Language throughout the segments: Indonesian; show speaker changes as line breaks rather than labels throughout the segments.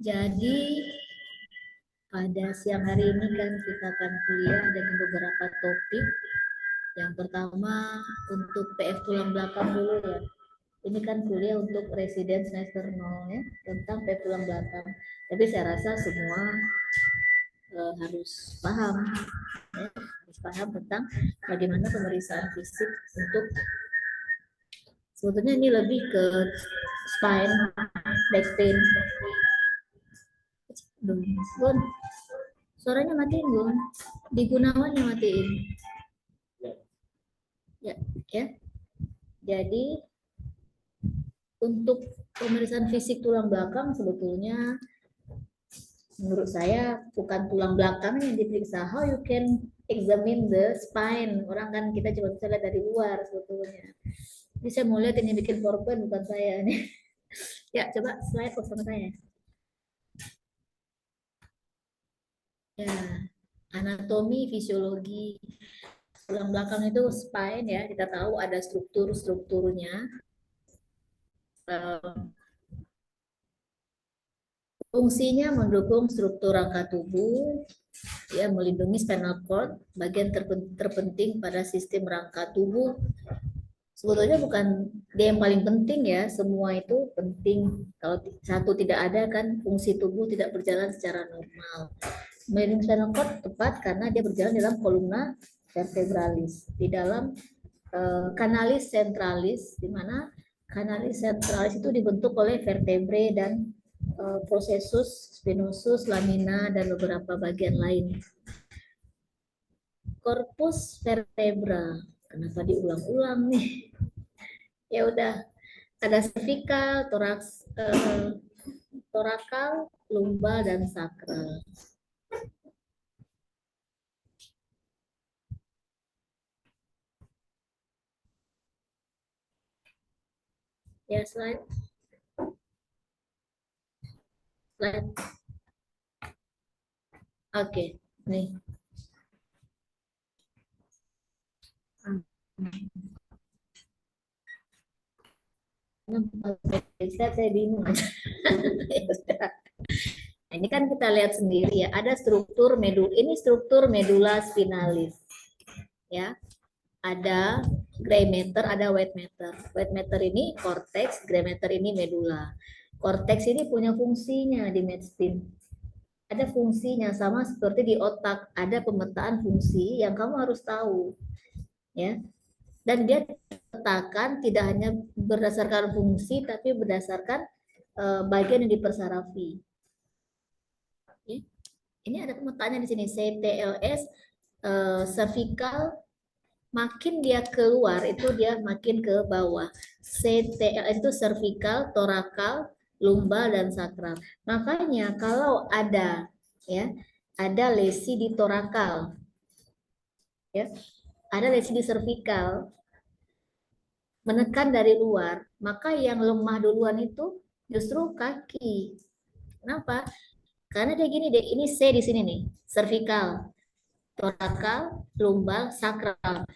Jadi pada siang hari ini kan kita akan kuliah dengan beberapa topik. Yang pertama untuk PF tulang belakang dulu ya. Ini kan kuliah untuk residen semester 0 ya, tentang PF tulang belakang. Tapi saya rasa semua harus paham ya, harus paham tentang bagaimana pemeriksaan fisik untuk sebetulnya ini lebih ke spine, back pain. Gun, suaranya matiin Gun. Di Gunawan yang matiin. Ya, ya. Jadi untuk pemeriksaan fisik tulang belakang sebetulnya menurut saya bukan tulang belakang yang diperiksa. How you can examine the spine? Orang kan kita cuma bisa lihat dari luar sebetulnya. Ini saya mau lihat ini bikin PowerPoint bukan saya nih. Ya, coba slide bersama saya. Ya, anatomi, fisiologi tulang belakang itu spine ya. Kita tahu ada strukturnya. Fungsinya mendukung struktur rangka tubuh, ya melindungi spinal cord, bagian terpenting pada sistem rangka tubuh. Sebetulnya bukan dia yang paling penting ya, semua itu penting. Kalau satu tidak ada kan fungsi tubuh tidak berjalan secara normal. Melindungi spinal cord tepat karena dia berjalan dalam kolumna vertebralis, di dalam kanalis centralis, di mana kanalis centralis itu dibentuk oleh vertebrae dan processus spinosus, lamina, dan beberapa bagian lain. Corpus vertebra. Kenapa diulang-ulang nih? Ya udah, ada cervical, toraks, torakal, lumbal, dan sakral. Ya, slide. Oke, nih. Saya bingung aja. Ini kan kita lihat sendiri ya, ada struktur ini struktur medula spinalis. Ya, ada gray matter, ada white matter. White matter ini cortex, gray matter ini medula. Cortex ini punya fungsinya di medspin. Ada fungsinya sama seperti di otak, ada pemetaan fungsi yang kamu harus tahu, ya. Dan dia letakkan tidak hanya berdasarkan fungsi, tapi berdasarkan bagian yang dipersarafi. Ya. Ini ada pemetaannya di sini, CTLS cervical, makin dia keluar itu dia makin ke bawah. CTLS itu cervical, torakal, lumbal, dan sakral. Makanya kalau ada ya ada lesi di torakal, ya ada lesi di cervical, menekan dari luar, maka yang lemah duluan itu justru kaki. Kenapa? Karena dia gini deh, ini C di sini nih, cervical, torakal, lumbal, sakral.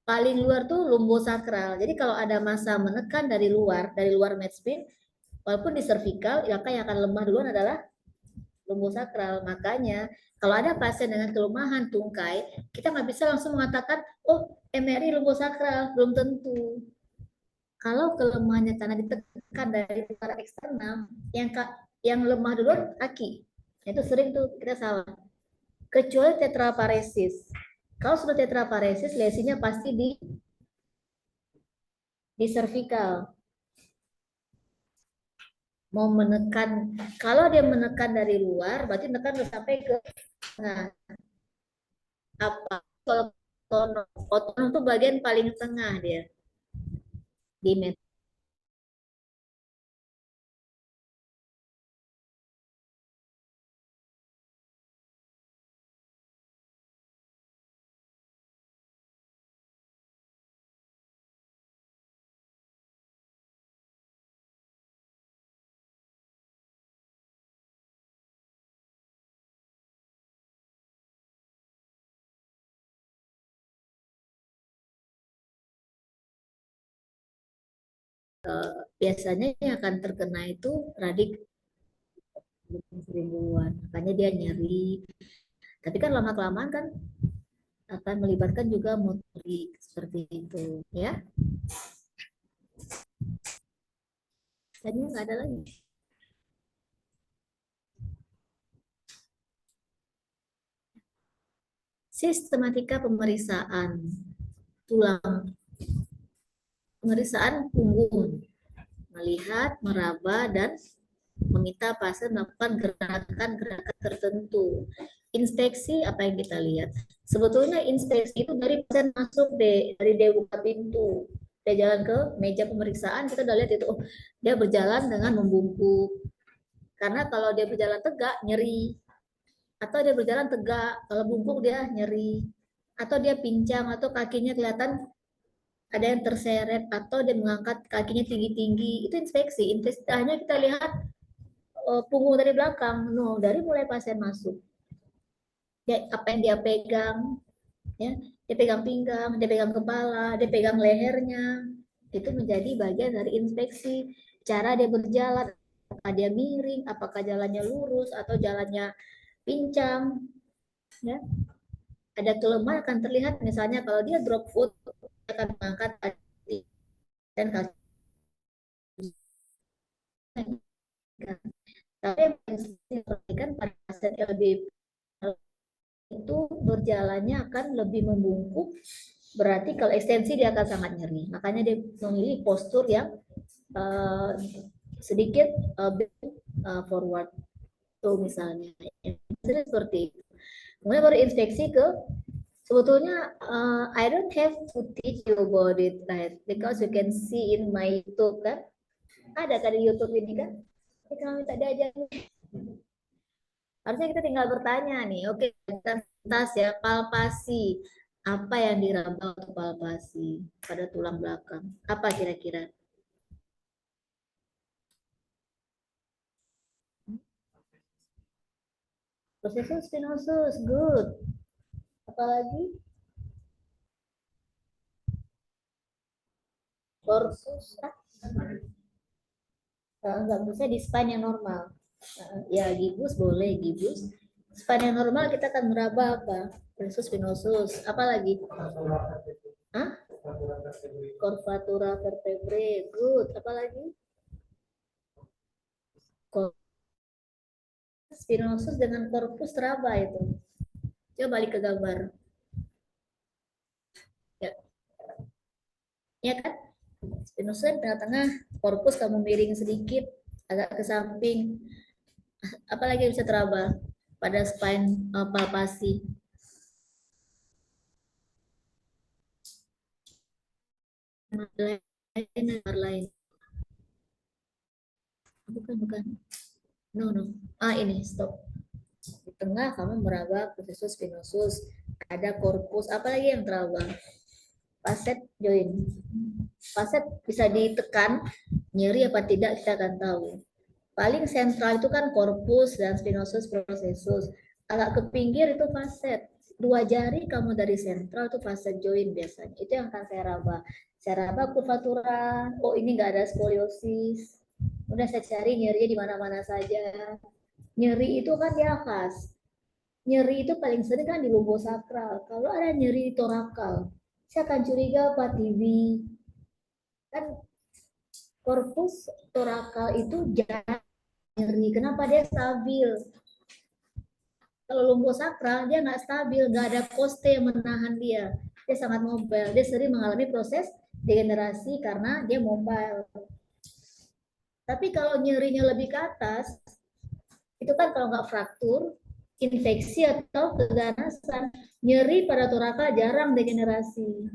Paling luar tuh lumbosakral. Jadi kalau ada massa menekan dari luar medspin, walaupun di cervical, maka yang akan lemah duluan adalah lumbosakral. Makanya kalau ada pasien dengan kelemahan tungkai, kita nggak bisa langsung mengatakan, oh MRI lumbosakral, belum tentu. Kalau kelemahannya karena ditekan dari luar eksternal, yang yang lemah duluan kaki. Itu sering tuh kita salah. Kecuali tetraparesis. Kalau sudah tetraparesis, lesinya pasti di cervical. Mau menekan, kalau dia menekan dari luar, berarti menekan sampai ke tengah. Apa? Kalau otonom itu bagian paling tengah dia di met. Biasanya yang akan terkena itu sering duluan, makanya dia nyeri. Tapi kan lama-kelamaan kan akan melibatkan juga motorik seperti itu, ya. Tadi nggak ada lagi. Sistematika pemeriksaan tulang, pemeriksaan punggung, melihat, meraba, dan meminta pasien melakukan gerakan-gerakan tertentu. Inspeksi apa yang kita lihat? Sebetulnya inspeksi itu dari pasien masuk deh, dari dia buka pintu, dia jalan ke meja pemeriksaan, kita udah lihat itu, oh, dia berjalan dengan membungkuk. Karena kalau dia berjalan tegak, nyeri. Atau dia berjalan tegak, kalau bungkuk dia nyeri. Atau dia pincang, atau kakinya kelihatan ada yang terseret, atau dia mengangkat kakinya tinggi-tinggi. Itu inspeksi. Inspeksi hanya kita lihat punggung dari belakang, no, dari mulai pasien masuk. Dia, apa yang dia pegang, ya, dia pegang pinggang, dia pegang kepala, dia pegang lehernya, itu menjadi bagian dari inspeksi. Cara dia berjalan, apakah dia miring, apakah jalannya lurus atau jalannya pincang, ya. Ada kelemahan akan terlihat, misalnya kalau dia drop foot akan mengangkat kaki dan kaki. Tapi yang diperhatikan pada pasien LB itu berjalannya akan lebih membungkuk, berarti kalau ekstensi dia akan sangat nyeri. Makanya dia memilih postur yang uh, sedikit forward tuh misalnya. Seperti itu. Kemudian baru inspeksi ke, sebetulnya I don't have to teach you about it, right? Because you can see in my YouTube kan, ada tadi YouTube ini kan, kita minta diajarin. Harusnya kita tinggal bertanya nih, oke, kita tas ya, palpasi. Apa yang diraba untuk palpasi pada tulang belakang? Apa kira-kira? Processus spinosus, good. Apalagi? Dorsus, nggak bisa di spine yang normal. Ya, gibus boleh, gibus. Spine yang normal kita akan meraba apa? Processus spinosus. Apalagi? Hah? Curvatura vertebrae, good. Apalagi? Spinosus dengan corpus raba itu. Coba balik ke gambar. Ya, ya kan? Spinosus tengah-tengah, corpus kamu miring sedikit, agak ke samping. Apalagi bisa teraba pada spine palpasi. Lain. Bukan. No. Ini stop. Di tengah kamu meraba processus spinosus. Ada corpus. Apalagi yang teraba? Facet joint. Facet bisa ditekan, nyeri apa tidak kita akan tahu. Paling sentral itu kan corpus dan spinosus processus. Agak ke pinggir itu facet. 2 jari kamu dari sentral itu facet joint biasanya. Itu yang akan saya raba. Saya raba kurvatura. Oh, ini nggak ada skoliosis. Udah saya cari nyerinya di mana-mana saja. Nyeri itu kan dia khas. Nyeri itu paling sering kan di lumbosakral. Kalau ada nyeri di torakal, saya akan curiga apa TV. Kan korpus torakal itu jarang nyeri. Kenapa dia stabil? Kalau lumbosakral dia nggak stabil, nggak ada poste yang menahan dia. Dia sangat mobile. Dia sering mengalami proses degenerasi karena dia mobile. Tapi kalau nyerinya lebih ke atas, itu kan kalau nggak fraktur, infeksi atau keganasan, nyeri pada torakal jarang degenerasi.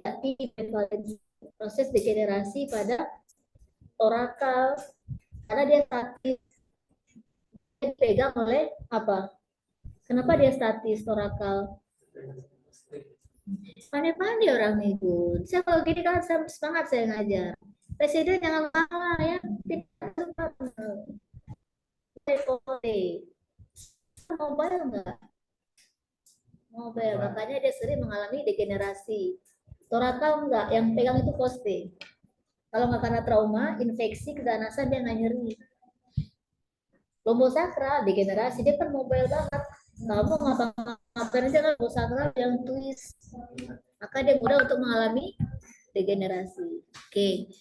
Tapi proses degenerasi pada torakal karena dia statis, dipegang oleh apa? Kenapa dia statis torakal? Pandai-pandai orang nih, Bun. Saya kalau gini kan semangat saya ngajar. Presiden jangan kalah ya. Tidak mobile enggak? Mobile. Makanya dia sering mengalami degenerasi. Torakal enggak, yang pegang itu poste. Kalau nggak karena trauma, infeksi, keganasan dia nggak nyeri. Lumbosakral degenerasi, dia kan mobile banget. Kamu ngapa-ngapain aja kan lumbosakral yang twist, maka dia mudah untuk mengalami degenerasi. Oke.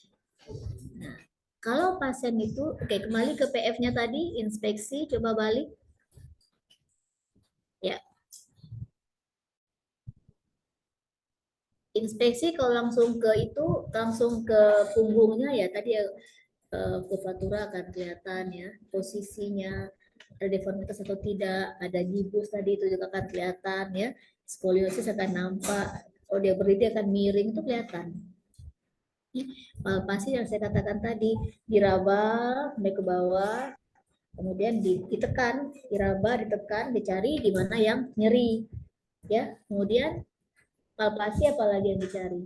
Nah, kalau pasien itu, oke, kembali ke PF-nya tadi, inspeksi, coba balik. Ya, inspeksi kalau langsung ke itu, langsung ke punggungnya ya tadi ya, kurvatura akan kelihatan ya, posisinya ada deformitas atau tidak, ada gibus tadi itu juga akan kelihatan ya, skoliosis akan nampak, kalau dia berdiri akan miring itu kelihatan. Palpasi yang saya katakan tadi, diraba sampai ke bawah, kemudian ditekan, diraba, ditekan, dicari di mana yang nyeri, ya. Kemudian palpasi apalagi yang dicari?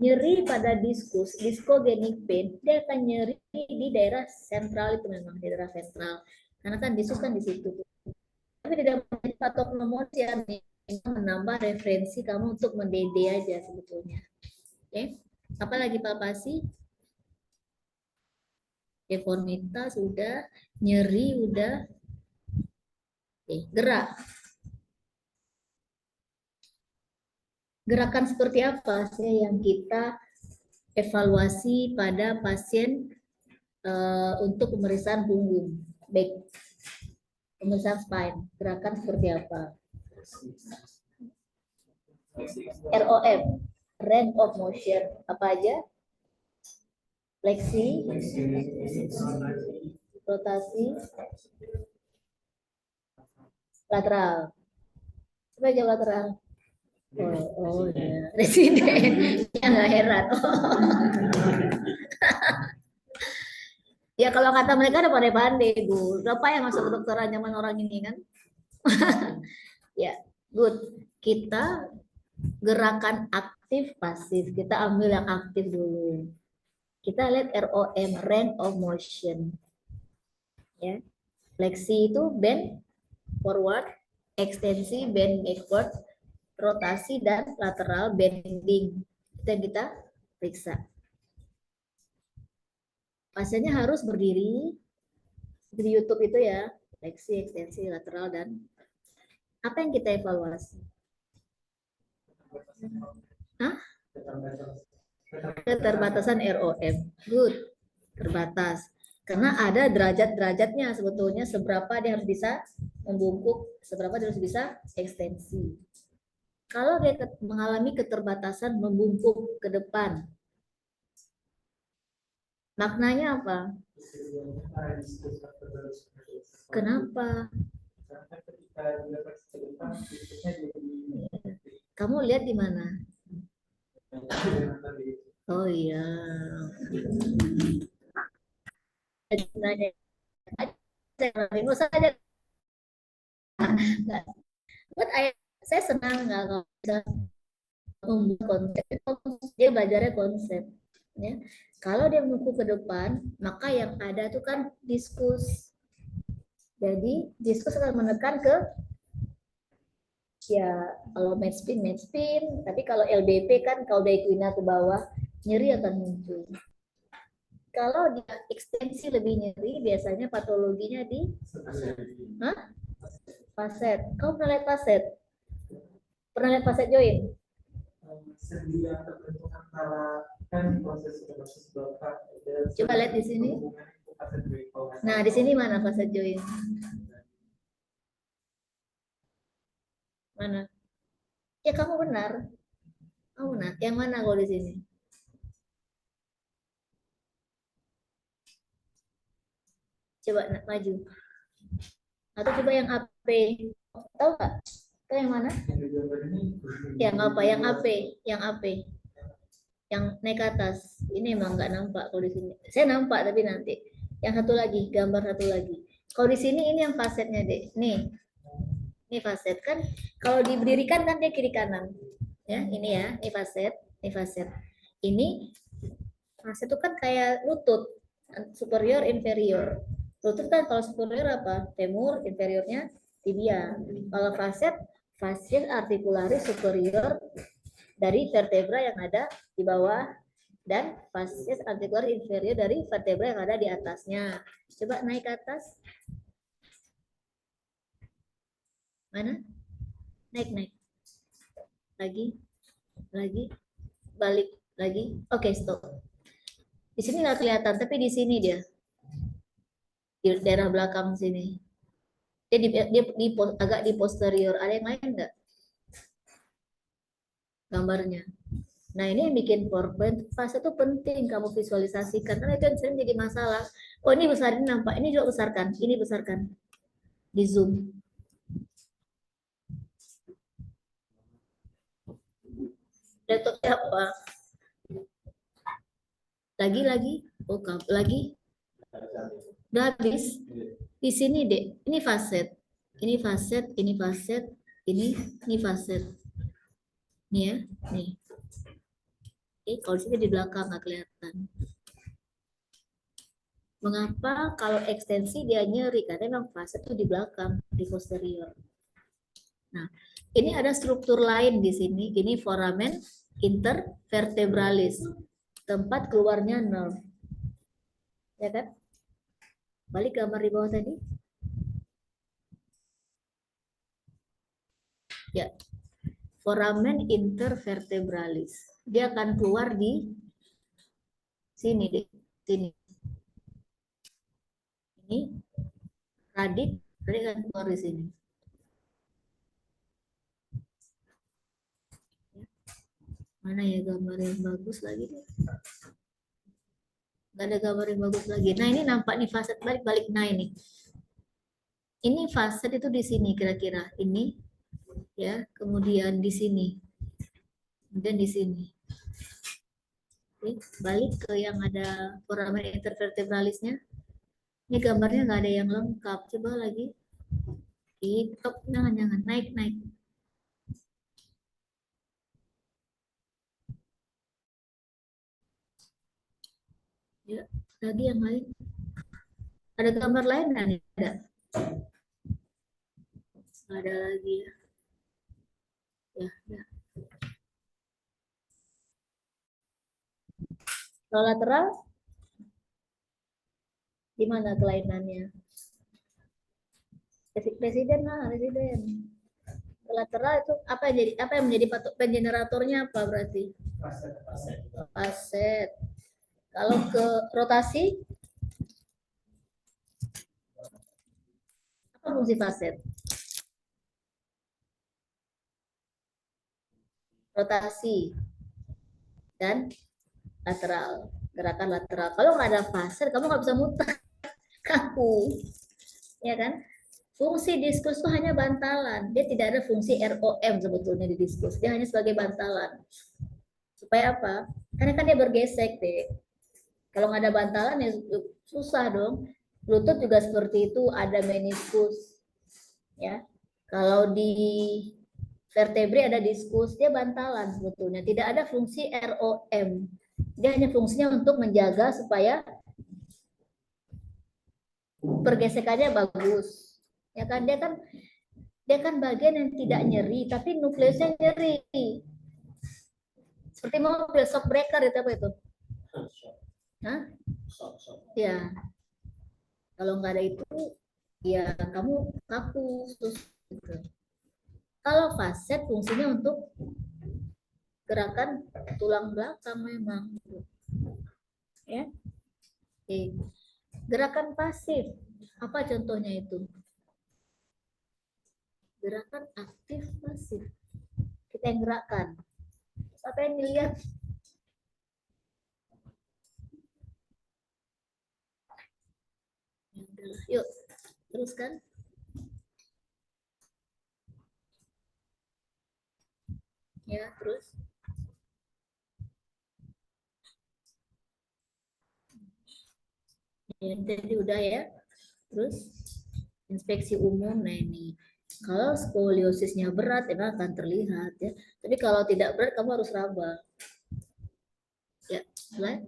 Nyeri pada diskus, discogenic pain, dia akan nyeri di daerah sentral, itu memang di daerah sentral, karena kan diskus kan di situ. Tapi tidak menjadi patok nomor yang menambah referensi kamu untuk mendede aja sebetulnya. Oke, apalagi palpasi? Deformitas udah, nyeri udah. Oke, gerak. Gerakan seperti apa sih yang kita evaluasi pada pasien untuk pemeriksaan punggung? Baik, pemeriksaan spine, gerakan seperti apa? ROM, range of motion, apa aja? Fleksi, rotasi, lateral. Coba aja lateral. Oh ya, residen. Ya nggak heran. Ya kalau kata mereka udah pandai-pandai, Bu. Berapa yang masuk kedokteran zaman orang ini kan? Ya, good. Kita gerakan aktif pasif. Kita ambil yang aktif dulu. Kita lihat ROM, range of motion. Ya. Fleksi itu bend forward, ekstensi bend backward, rotasi dan lateral bending. Kita periksa. Pasiennya harus berdiri di YouTube itu ya, fleksi, ekstensi, lateral, dan apa yang kita evaluasi? Hah? Keterbatasan ROM. Good. Terbatas. Karena ada derajat-derajatnya sebetulnya, seberapa dia harus bisa membungkuk, seberapa dia harus bisa ekstensi. Kalau dia mengalami keterbatasan membungkuk ke depan, maknanya apa? Kenapa? Kamu lihat di mana? Oh iya. Saja. Buat saya senang nggak kalau bisa membuat konsep, dia belajarnya konsep. Ya. Kalau dia menunggu ke depan, maka yang ada itu kan diskus. Jadi diskus akan menekan ke ya, kalau match spin, tapi kalau LBP kan kalau dari equina ke bawah nyeri akan muncul. Kalau dia ekstensi lebih nyeri, biasanya patologinya di faset. Kamu pernah lihat faset? Pernah lihat faset joint? Sendi yang terbentuk antara kan proses coba lihat di sini. Nah, di sini mana faset joint? Mana? Ya kamu benar. Kamu benar. Yang mana kalau di sini? Coba maju. Atau coba yang AP. Tahu nggak? Tahu yang mana? Yang apa? Yang AP. Yang AP. Yang naik ke atas. Ini emang nggak nampak kalau di sini. Saya nampak tapi nanti. Yang satu lagi, gambar satu lagi. Kalau di sini ini yang fasetnya, Dek. Nih. Ini faset kan. Kalau diberdirikan kan dia kiri kanan. Ya, ini ya, ini faset, ini faset. Ini faset itu kan kayak lutut, superior, inferior. Lutut kan kalau superior apa? Femur, inferiornya tibia. Kalau faset, facies articularis superior dari vertebra yang ada di bawah dan facies articular inferior dari vertebra yang ada di atasnya. Coba naik ke atas. Mana? Naik. Lagi, balik lagi. Oke, stop. Di sini nggak kelihatan, tapi di sini dia. Di daerah belakang sini. Dia agak di posterior. Ada yang lain nggak gambarnya? Nah, ini yang bikin PowerPoint fase itu penting kamu visualisasikan karena itu yang sering jadi masalah. Oh, ini besar, ini nampak. Ini juga besarkan. Ini besarkan. Di zoom. Laptopnya apa? Lagi. Oh, lagi. Udah habis. Di sini, Dek. Ini faset. Ini faset, ini faset, ini faset. Nih ya, nih. Kalau di sini di belakang nggak kelihatan. Mengapa kalau ekstensi dia nyeri? Karena memang fase itu di belakang, di posterior. Nah, ini ada struktur lain di sini. Ini foramen intervertebralis, tempat keluarnya nerve. Ya kan? Balik gambar di bawah tadi. Ya, foramen intervertebralis. Dia akan keluar di sini, deh. Sini. Ini radik akan keluar di sini. Mana ya gambar yang bagus lagi deh. Gak ada gambar yang bagus lagi. Nah, ini nampak nih faset balik. Nah, ini faset itu di sini kira-kira. Ini ya, kemudian di sini. Kemudian di sini. Oke, balik ke yang ada foramen intervertebralisnya. Ini gambarnya nggak ada yang lengkap. Coba lagi. Stop, jangan naik. Ya, lagi yang lain. Ada gambar lain nggak nih? Ada. Ada lagi ya. Ya. Kalau lateral, di mana kelainannya? Presiden lah, presiden. Lateral itu apa yang menjadi generatornya apa berarti? Faset. Kalau ke rotasi, apa fungsi faset? Rotasi dan lateral, gerakan lateral. Kalau nggak ada faset, kamu nggak bisa muter, kaku, ya kan? Fungsi diskus itu hanya bantalan. Dia tidak ada fungsi ROM sebetulnya di diskus. Dia hanya sebagai bantalan. Supaya apa? Karena kan dia bergesek deh. Kalau nggak ada bantalan ya susah dong. Lutut juga seperti itu, ada meniskus. Ya, kalau di vertebrae ada diskus, dia bantalan sebetulnya. Tidak ada fungsi ROM. Dia hanya fungsinya untuk menjaga supaya pergesekannya bagus. Ya kan dia kan bagian yang tidak nyeri, tapi nukleusnya nyeri. Seperti mobil shock breaker itu apa itu? Hah? Ya, kalau nggak ada itu, ya kamu kaku. Gitu. Kalau faset fungsinya untuk gerakan tulang belakang memang. Ya, oke. Gerakan pasif, apa contohnya itu? Gerakan aktif pasif. Kita yang gerakkan. Apa yang dilihat? Yuk, teruskan. Ya, terus. Ya, jadi udah ya. Terus inspeksi umum, nah ini. Kalau skoliosisnya berat, emang akan terlihat ya. Tapi kalau tidak berat, kamu harus raba. Ya, slide.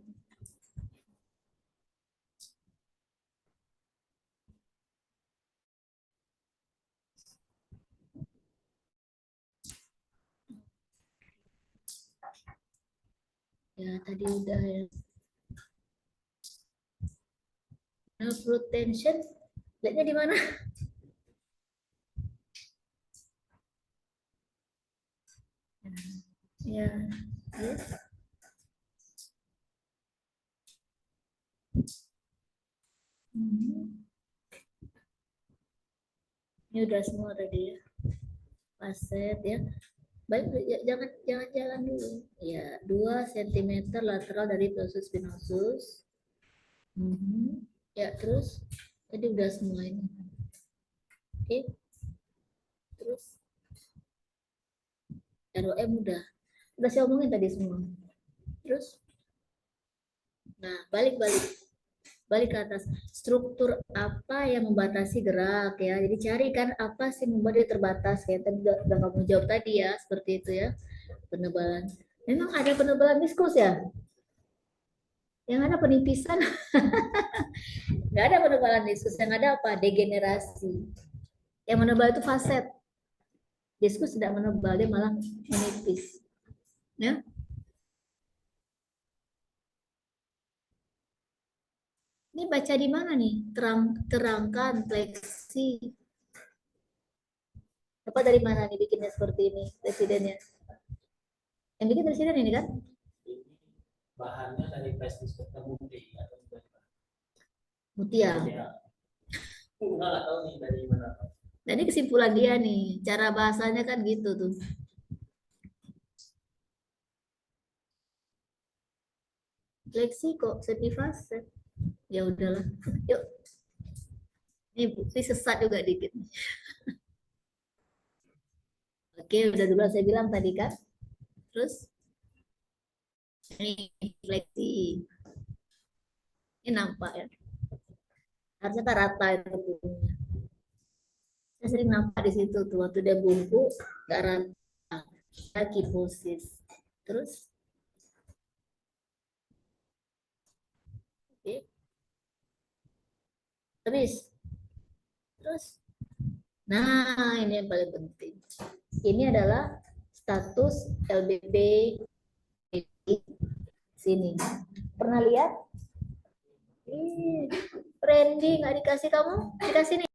Ya, tadi udah ya. Nerve root tension, lihatnya di mana? Ya, ya. Hmm. Ini udah semua tadi ya. Facet ya. Baik, jangan jangan jalan dulu. Ya, 2 cm lateral dari plexus spinosus. Mhm. Ya, terus tadi udah semua ini. Oke, terus ROM udah saya omongin tadi semua. Terus, nah balik-balik balik ke atas. Struktur apa yang membatasi gerak ya? Jadi cari kan apa sih membuat dia terbatas kayak tadi udah kamu jawab tadi ya, seperti itu ya. Penebalan. Memang ada penebalan diskus ya? Yang ada penipisan, nggak ada penebalan diskus. Yang ada apa? Degenerasi. Yang menebal itu faset. Diskus tidak menebal, dia malah menipis. Ya, ini baca di mana nih? Terangkan fleksi. Apa dari mana nih bikinnya seperti ini presidennya? Yang bikin presiden ini kan?
Bahannya dari plastis ketemu di atau
Mutia.
ya. Nggak tahu nih dari mana.
Nah, ini kesimpulan dia nih. Cara bahasanya kan gitu tuh. Fleksi kok semifase. Ya udahlah. Yuk, ini sesat juga dikit. Oke, udah dulu saya bilang tadi kan. Terus ini fleksi. Ini nampak ya. Harusnya kan rata itu punggungnya. Saya sering nampak di situ tuh waktu dia bungkuk nggak rata. Kiposis. Terus, oke, habis. Terus, nah ini yang paling penting. Ini adalah status LBP di sini. Pernah lihat? Ih, Randy nggak dikasih kamu? Dikasih nih.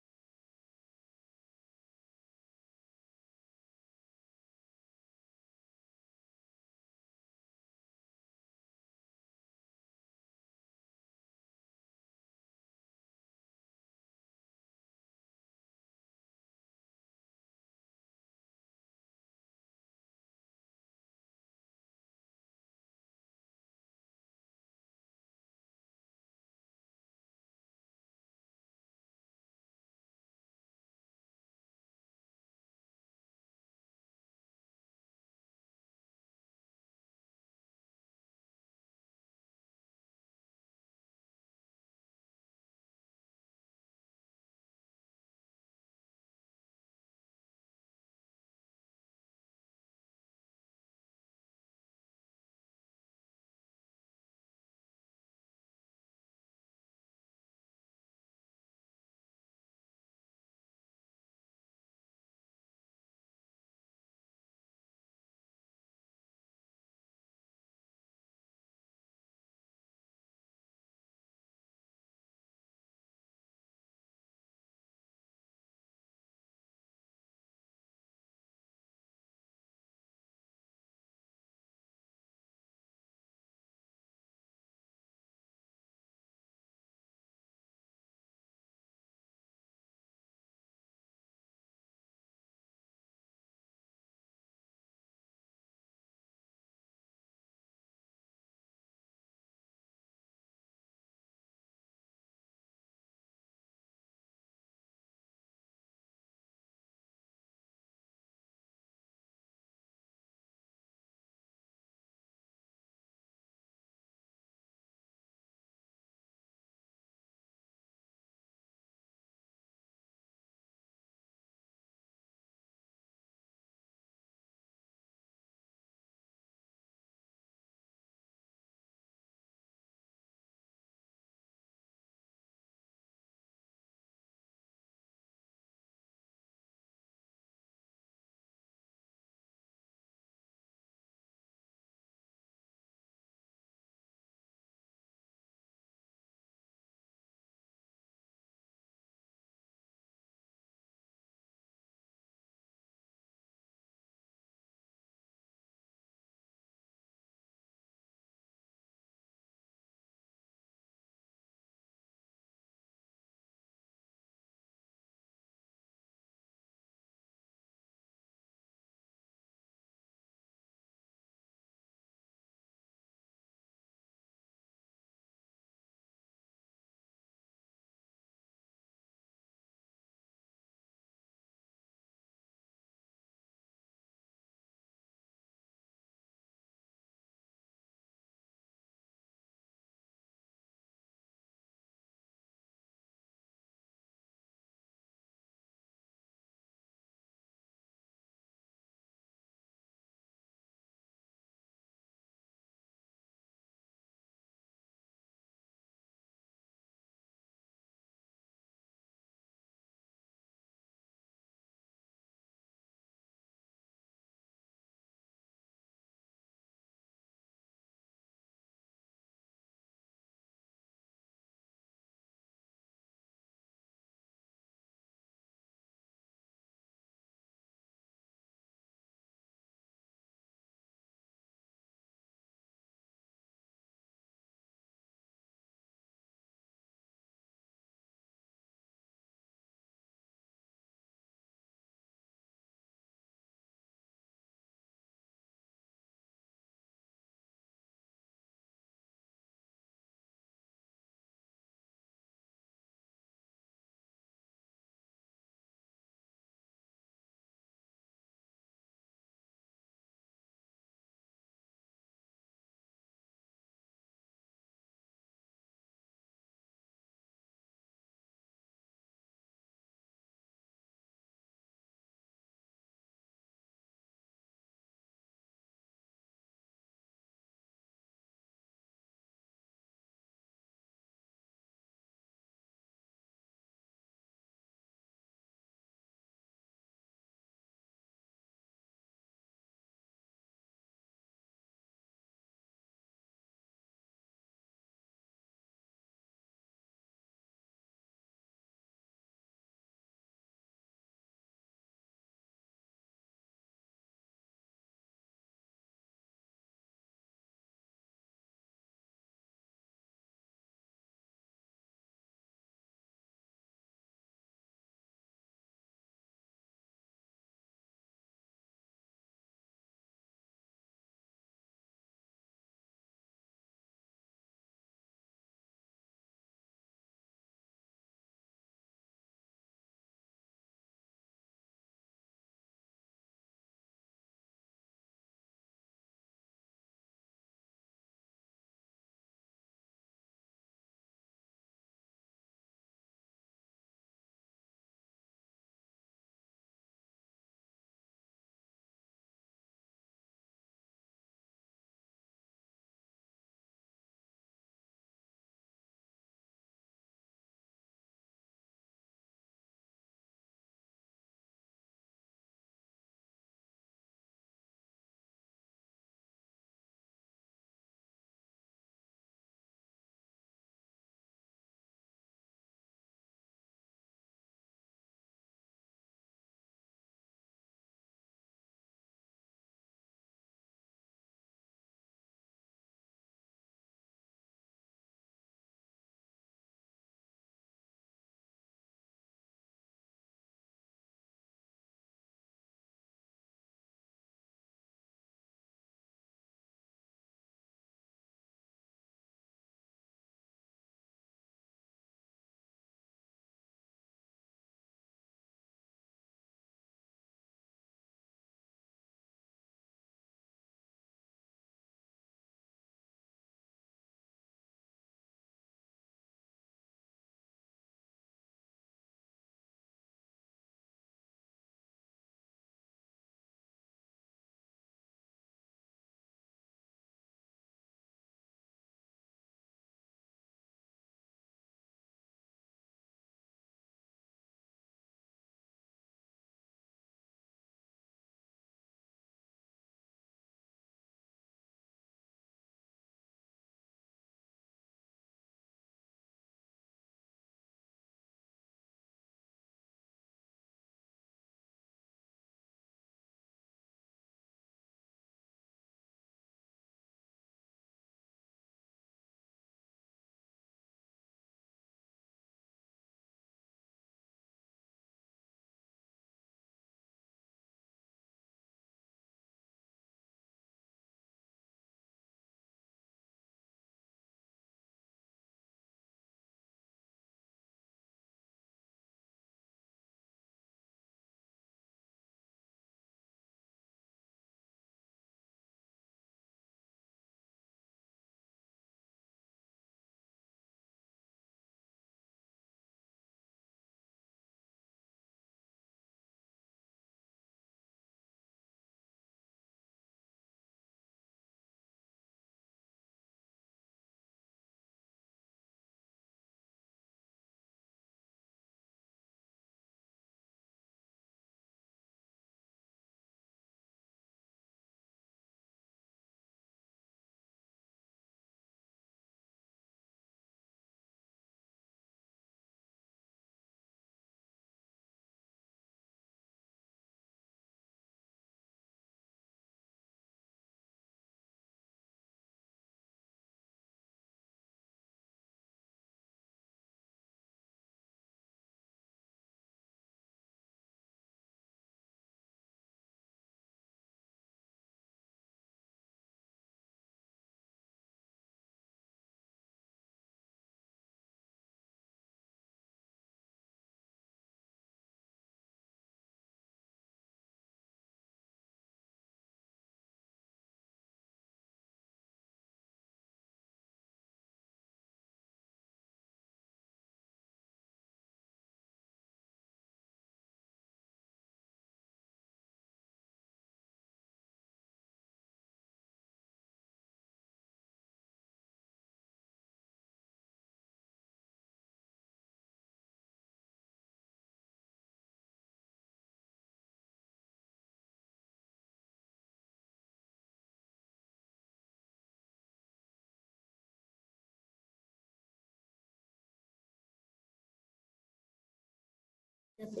Oke.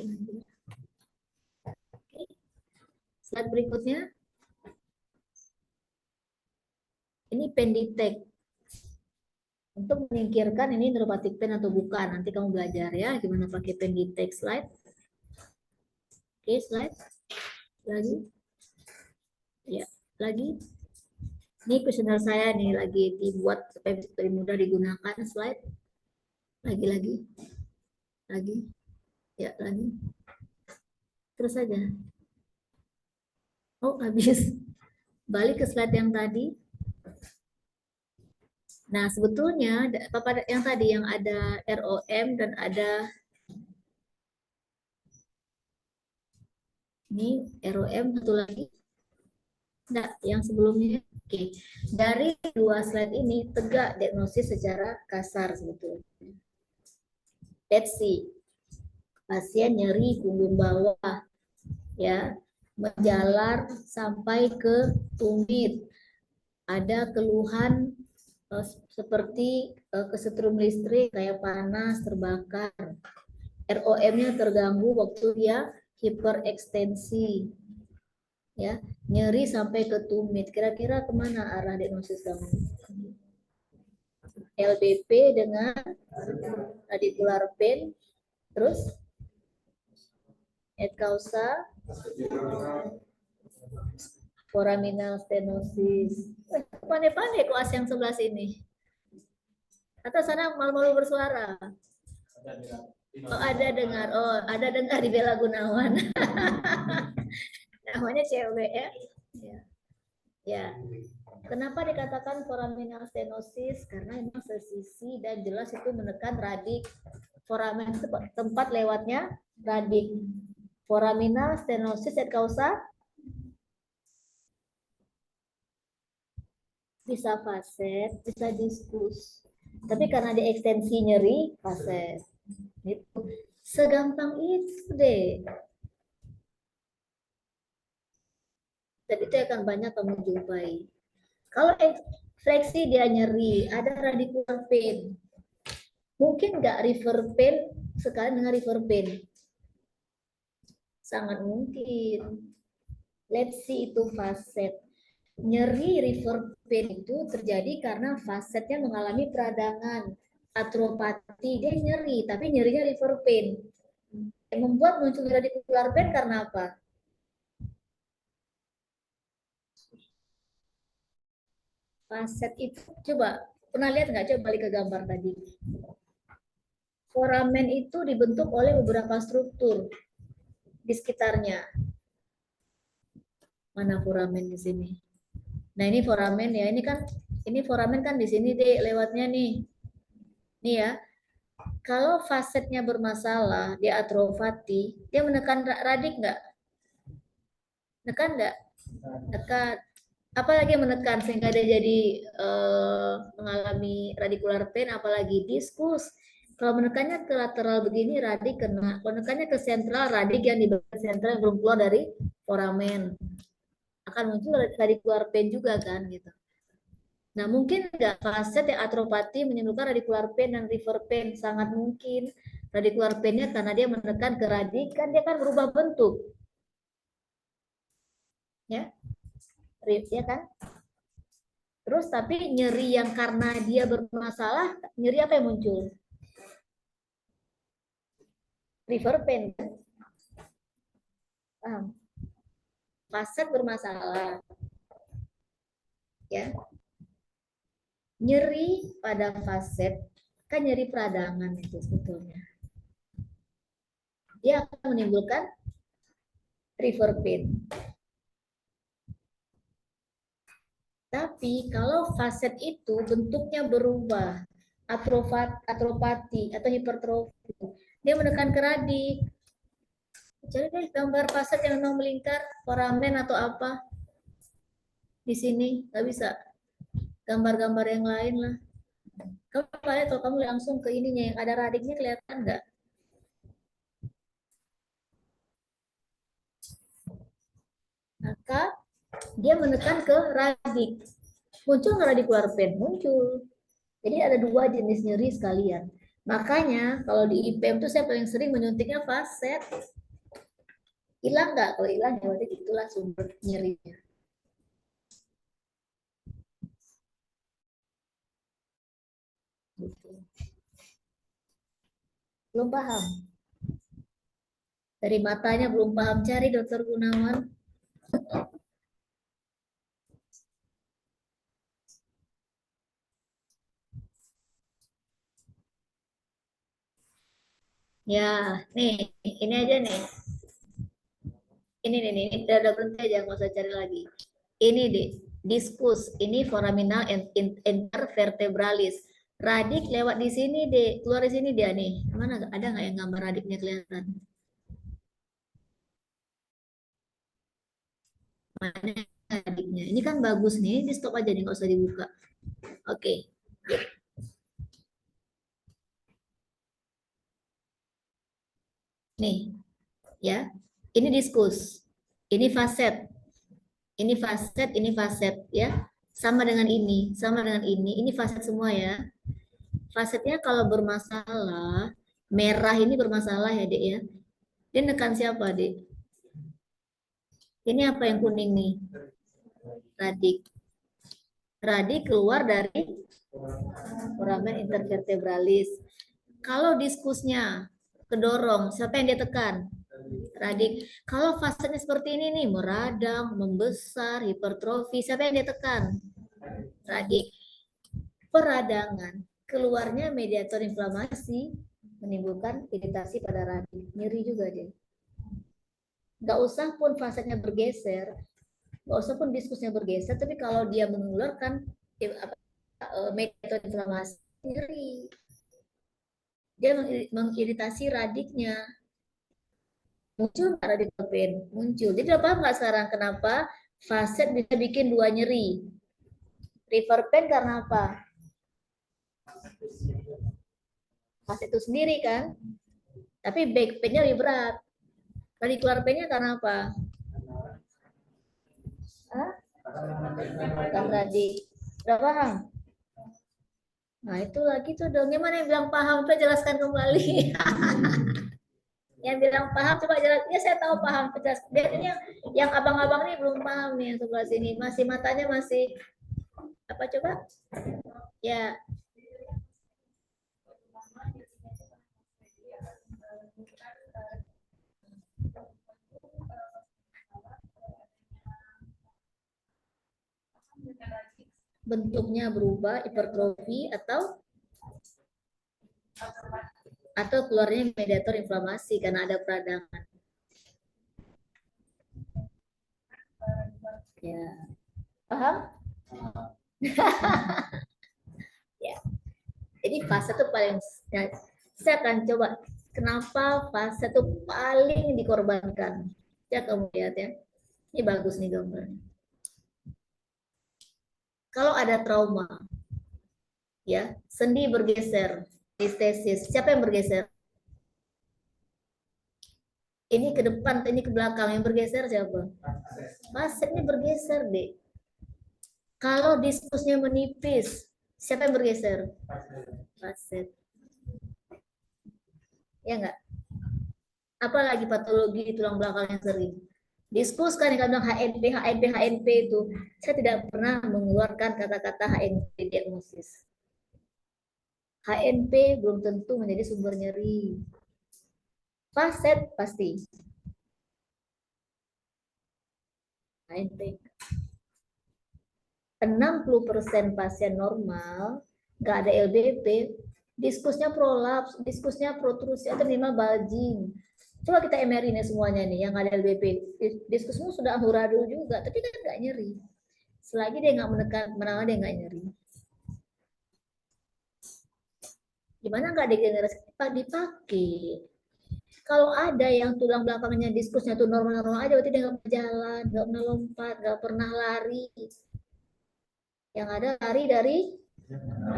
Slide berikutnya. Ini Penditech. Untuk menyingkirkan ini neuropathic pain atau bukan. Nanti kamu belajar ya gimana pakai Penditech slide. Oke, slide. Lagi. Ya, lagi. Ini kuesioner saya nih lagi dibuat supaya lebih mudah digunakan. Slide. Lagi. Lagi. Ya, lagi. Terus saja. Oh, habis. Balik ke slide yang tadi. Nah, sebetulnya pada yang tadi yang ada ROM dan ada ini ROM satu lagi. Enggak, yang sebelumnya. Oke. Dari dua slide ini tegak diagnosis secara kasar sebetulnya. Let's see. Pasien nyeri punggung bawah ya, menjalar sampai ke tumit. Ada keluhan seperti kesetrum listrik kayak panas, terbakar. ROM-nya terganggu waktu dia hiperekstensi. Ya, nyeri sampai ke tumit. Kira-kira kemana arah diagnosis kamu? LBP dengan radicular pain, terus et causa, foraminal stenosis. Pandai-pandai kok yang sebelah sini. Atau sana malu-malu bersuara. Oh, ada dengar di Bella Gunawan. Namanya cewek ya. Ya. Kenapa dikatakan foraminal stenosis? Karena memang sesisi dan jelas itu menekan radik. Foramen tempat lewatnya radik. Foraminal stenosis et causa bisa facet, bisa diskus. Tapi karena di ekstensi nyeri, facet. Itu segampang itu deh. Dan itu akan banyak kamu jumpai. Kalau fleksi dia nyeri, ada radicular pain. Mungkin nggak river pain sekali dengan river pain. Sangat mungkin. Let's see itu facet. Nyeri river pain itu terjadi karena facetnya mengalami peradangan, atropati. Dia nyeri, tapi nyerinya river pain. Yang membuat muncul radicular pain karena apa? Facet itu, coba pernah lihat nggak? Coba balik ke gambar tadi. Foramen itu dibentuk oleh beberapa struktur di sekitarnya. Mana foramen di sini? Nah, ini foramen ya. Ini foramen kan di sini deh lewatnya nih. Nih ya. Kalau facetnya bermasalah, dia atrofati, dia menekan radik nggak? Menekan nggak? Tekan. Apalagi menekan sehingga dia jadi mengalami radicular pain, apalagi diskus. Kalau menekannya ke lateral begini, radik kena. Kalau menekannya ke sentral, radik yang di bagian sentral yang belum keluar dari foramen. Akan muncul radicular pain juga kan gitu. Nah, mungkin nggak facet yang atropati menimbulkan radicular pain dan river pain? Sangat mungkin. Radicular pain-nya karena dia menekan ke radik, kan dia kan berubah bentuk. Ya, ya kan? Terus tapi nyeri yang karena dia bermasalah, nyeri apa yang muncul? River pain. Paham? Facet bermasalah. Ya. Nyeri pada facet kan nyeri peradangan itu sebetulnya. Dia akan menimbulkan river pain. Tapi kalau facet itu bentuknya berubah, atropati atau hipertrofi, dia menekan ke radik. Cari deh gambar facet yang memang melingkar, foramen atau apa. Di sini nggak bisa. Gambar-gambar yang lain lah. Kamu lihat kalau kamu langsung ke ininya yang ada radiknya kelihatan nggak? Maka dia menekan ke radik. Muncul nggak radicular pain? Muncul. Jadi ada dua jenis nyeri sekalian. Makanya kalau di IPM tuh saya paling sering menyuntiknya faset. Hilang nggak? Kalau hilang ya berarti itulah sumber nyerinya. Gitu. Belum paham? Dari matanya belum paham, cari Dokter Gunawan. Ya, nih, ini aja nih. Ini udah berhenti aja, nggak usah cari lagi. Ini deh, diskus. Ini foraminal intervertebralis. Radik lewat di sini deh, keluar di sini dia nih. Mana ada nggak yang gambar radiknya kelihatan? Mana radiknya? Ini kan bagus nih, di stop aja nih, nggak usah dibuka. Oke, nih ya. Ini diskus. Ini faset. Ini faset ya. Sama dengan ini, sama dengan ini. Ini faset semua ya. Fasetnya kalau bermasalah, merah ini bermasalah ya, Dek ya. Dia nekan siapa, Dek? Ini apa yang kuning nih? Radik. Radik keluar dari foramen intervertebralis. Kalau diskusnya kedorong, siapa yang dia tekan? Radik. Kalau fasenya seperti ini nih, meradang, membesar, hipertrofi, siapa yang dia tekan? Radik. Peradangan, keluarnya mediator inflamasi menimbulkan iritasi pada radik. Nyeri juga dia. Nggak usah pun fasenya bergeser, nggak usah pun diskusnya bergeser, tapi kalau dia mengeluarkan mediator inflamasi, nyeri. Dia mengiritasi radiknya. Muncul nggak radikal muncul. Jadi udah paham nggak sekarang kenapa faset bisa bikin dua nyeri? River pain karena apa? Faset itu sendiri kan, tapi back pain-nya lebih berat. Radikular pain-nya karena apa? Hah? Kan tadi. Udah paham? Nah itu lagi tuh dong. Gimana yang bilang paham? Coba jelaskan kembali. Yang bilang paham coba jelas. Ya saya tahu paham. Jelas. Biasanya yang abang-abang nih belum paham nih yang sebelah sini. Masih matanya masih apa coba? Ya bentuknya berubah hipertrofi atau keluarnya mediator inflamasi karena ada peradangan. Ya, paham? Ya. Jadi fase itu paling ya, saya akan coba kenapa fase itu paling dikorbankan. Ya kamu lihat ya. Ini bagus nih gambarnya. Kalau ada trauma, ya sendi bergeser, histesis. Siapa yang bergeser? Ini ke depan, ini ke belakang. Yang bergeser siapa? Fase ini bergeser deh. Kalau diskusnya menipis, siapa yang bergeser? Fase. Ya enggak? Apalagi patologi di tulang belakang yang sering. Diskus kan yang bilang HNP, HNP, HNP itu. Saya tidak pernah mengeluarkan kata-kata HNP diagnosis. HNP belum tentu menjadi sumber nyeri. Faset pasti. HNP. 60% pasien normal, nggak ada LBP, diskusnya prolaps, diskusnya protrusi atau minimal bulging. Coba kita MRI nih semuanya nih yang ada LBP. Diskusmu sudah amburadul juga, tapi kan nggak nyeri. Selagi dia nggak menekan, menang dia nggak nyeri. Gimana nggak degenerasi? Dipakai. Kalau ada yang tulang belakangnya diskusnya tuh normal-normal aja, berarti dia nggak pernah jalan, nggak pernah lompat, nggak pernah lari. Yang ada lari dari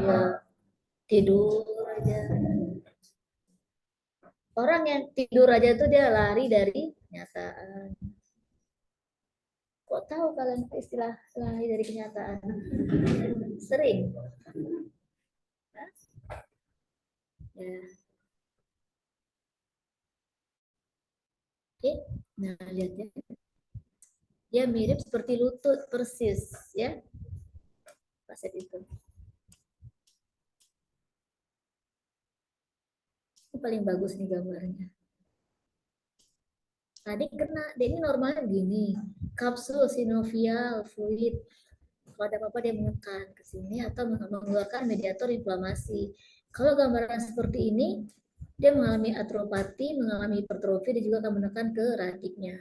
ya tidur aja. Orang yang tidur aja tuh dia lari dari kenyataan. Kok tahu kalian istilah lari dari kenyataan? Sering. Ya. Oke, nah lihat ya. Dia mirip seperti lutut persis ya. Pasien itu. Ini paling bagus nih gambarnya. Tadi kena, dia ini normalnya begini. Kapsul sinovial fluid. Kalau ada apa-apa dia menekan ke sini atau mengeluarkan mediator inflamasi. Kalau gambaran seperti ini, dia mengalami atropati, mengalami hipertrofi, dia juga akan menekan ke radiknya.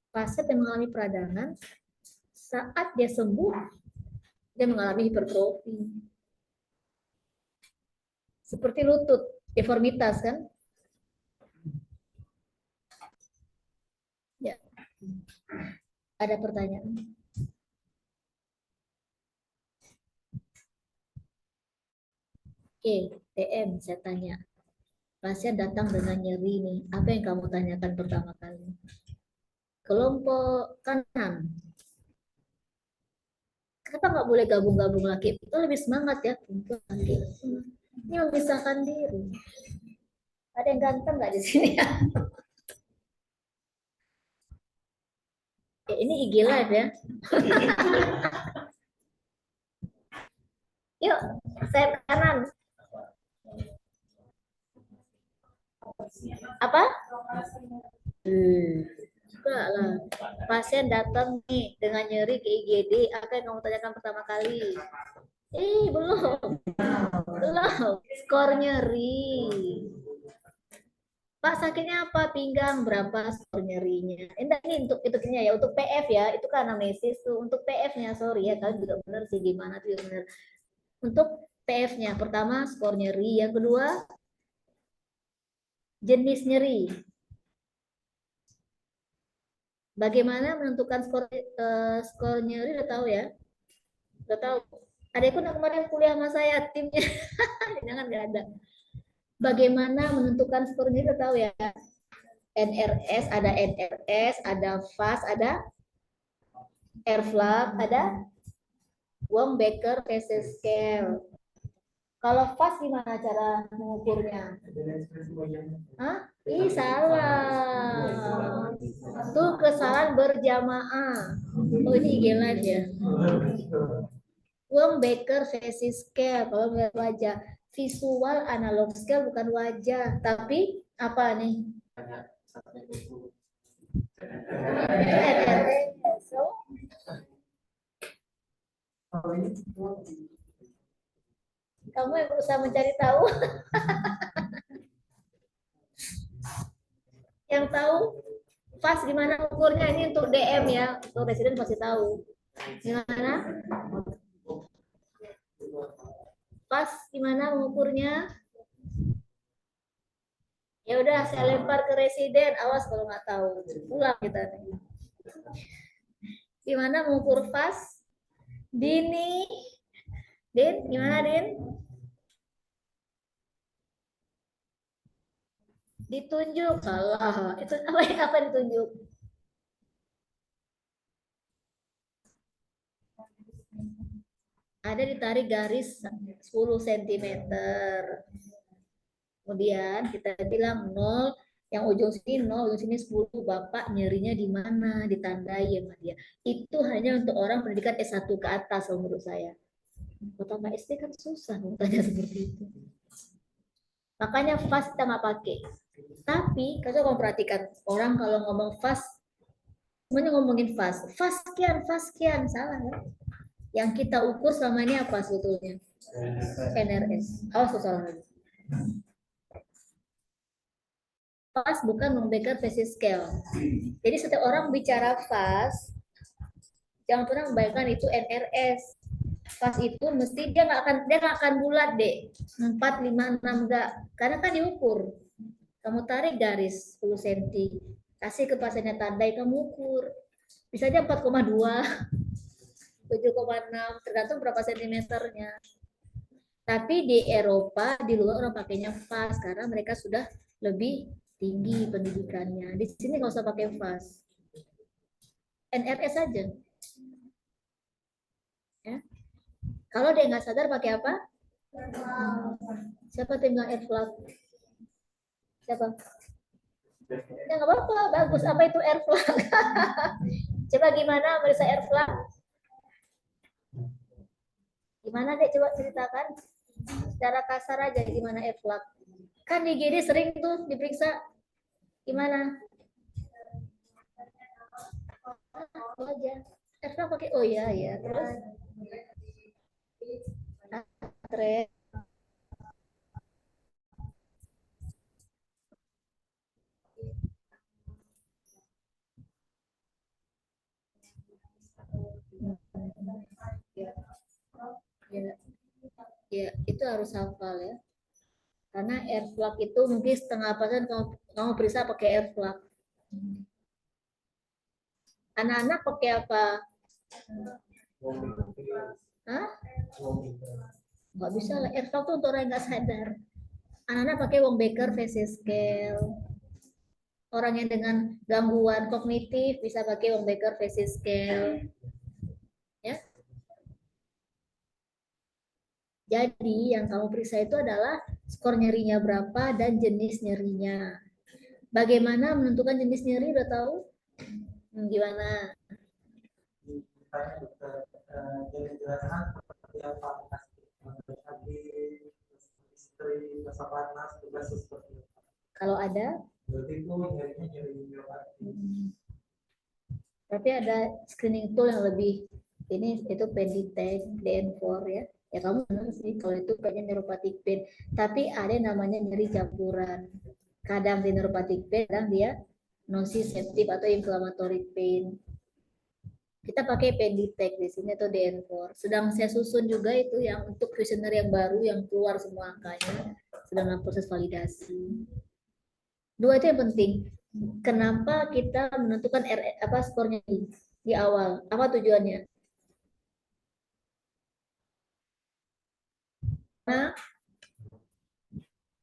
Pasien yang mengalami peradangan, saat dia sembuh, dia mengalami hipertrofi. Seperti lutut, deformitas kan? Ya. Ada pertanyaan? Oke, TM saya tanya. Pasien datang dengan nyeri nih. Apa yang kamu tanyakan pertama kali? Kelompok kanan. Kenapa nggak boleh gabung-gabung laki? Itu lebih semangat ya, untuk laki. Ini memisahkan diri. Ada yang ganteng nggak di sini? Ya, ini IG live ya. Yuk, saya kanan. Apa? Enggak lah. Pasien datang nih dengan nyeri ke IGD. Apa yang kamu tanyakan pertama kali? Belum. Belum. Skor nyeri. Pak sakitnya apa? Pinggang berapa skor nyerinya? Enggak ini untuk itunya ya, untuk PF ya. Itu kan anamnesis tuh. Untuk PF-nya sorry ya, kalian juga benar sih gimana tuh benar. Untuk PF-nya pertama skor nyeri, yang kedua jenis nyeri. Bagaimana menentukan skor nyeri udah tahu ya? Udah tahu. Adekku kemarin kuliah sama saya timnya. Jangan nggak ada. Bagaimana menentukan skor nyeri udah tahu ya? NRS, ada FAS, ada Airflap, ada Wong-Baker Faces Scale. Kalau FAS gimana cara mengukurnya? Hah? Salah. Tuh kesalahan berjamaah. Oh ini IG live ya. Wong-Baker Faces Scale. Kalau melihat wajah. Visual analog scale bukan wajah. Tapi apa nih? Kamu yang berusaha mencari tahu. Yang tahu pas gimana ukurnya ini untuk DM ya. Untuk residen pasti tahu. Gimana? Pas gimana mengukurnya? Ya udah saya lempar ke residen. Awas kalau nggak tahu. Pulang kita. Gimana mengukur pas? Dini. Din, gimana Din? Ditunjuk. Salah. Itu apa ditunjuk? Ada ditarik garis 10 cm. Kemudian kita bilang 0, yang ujung sini 0, ujung sini 10, Bapak nyerinya di mana, ditandai sama dia. Itu hanya untuk orang pendidikan S1 ke atas menurut saya. Pertama SD kan susah tanya seperti itu. Makanya fast kita nggak pakai. Tapi kalau kamu perhatikan orang kalau ngomong fast, semuanya ngomongin fast. Fast sekian, salah kan? Yang kita ukur selama ini apa sebetulnya? NRS. Awas salah lagi. Fast bukan membedakan Faces Scale. Jadi setiap orang bicara fast, jangan pernah membayangkan itu NRS. Fast itu mesti dia nggak akan bulat deh 4, 5, 6 enggak, karena kan diukur. Kamu tarik garis 10 cm, kasih ke pasiennya tandai, kamu ukur. Bisa aja 4,2, 7,6, tergantung berapa sentimeternya. Tapi di Eropa, di luar orang pakainya fast karena mereka sudah lebih tinggi pendidikannya. Di sini nggak usah pakai fast. NRS saja. Ya. Kalau dia nggak sadar pakai apa? Siapa tim bilang air flag? Siapa? Ya nggak apa-apa, bagus. Apa itu air flag? Coba gimana merisa air flag? Gimana deh, coba ceritakan secara kasar aja gimana air flag. Kan di GD sering tuh diperiksa. Gimana? Oh aja. Air flag pakai oh ya ya. Terus Atre. Ya, ya, ya, itu harus hafal ya. Karena air flag itu mungkin setengah persen kamu periksa pakai air flag. Anak-anak pakai apa? Hah? Nggak bisa lah. Air flag tuh untuk orang yang nggak sadar. Anak-anak pakai Wong Baker face scale. Orang yang dengan gangguan kognitif bisa pakai Wong Baker face scale. Ya. Jadi yang kamu periksa itu adalah skor nyerinya berapa dan jenis nyerinya. Bagaimana menentukan jenis nyeri udah tahu? Gimana? Kalau ada? Tapi ada screening tool yang lebih ini itu Penditech, DN4 ya. Ya kamu benar sih kalau itu kayaknya neuropathic pain. Tapi ada yang namanya nyeri campuran. Kadang di neuropathic pain, kadang dia nociceptive atau inflammatory pain. Kita pakai Penditech di sini atau DN4. Sedang saya susun juga itu yang untuk kuesioner yang baru yang keluar semua angkanya sedang dalam proses validasi. Dua itu yang penting. Kenapa kita menentukan skornya di awal? Apa tujuannya? Nah,